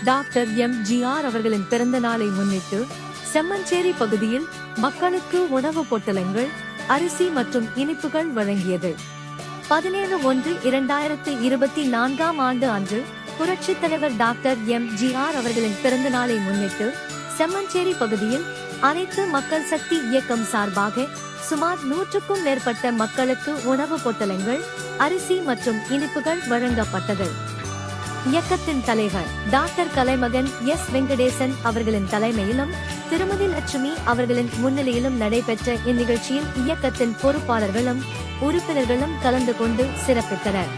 Doctor MGR. அவர்களின் பிறந்த நாளை முன்னிட்டு செம்மஞ்சேரி பகுதியில் மக்களுக்கு உணவுப் பொட்டலங்கள், அரிசி மற்றும் இனிப்புகள் வழங்கியது. 17/1/2024 ஆண்டு அன்று புரட்சித் தலைவர் டாக்டர் எம்.ஜி.ஆர். அவர்களின் பிறந்த நாளை முன்னிட்டு செம்மஞ்சேரி பகுதியில் அனைத்து மக்கள் சக்தி இயக்கம் சார்பாக சுமார் 100க்கும் மேற்பட்ட மக்களுக்கு உணவுப் பொட்டலங்கள், அரிசி மற்றும் இனிப்புகள் வழங்கப்பட்டது. இயக்கத்தின் தலைவர் டாக்டர் கலைமகன் எஸ். வெங்கடேசன் அவர்களின் தலைமையிலும் திருமதி லட்சுமி அவர்களின் முன்னிலையிலும் நடைபெற்ற இந்நிகழ்ச்சியில் இயக்கத்தின் பொறுப்பாளர்களும் உறுப்பினர்களும் கலந்து கொண்டு சிறப்பித்தனர்.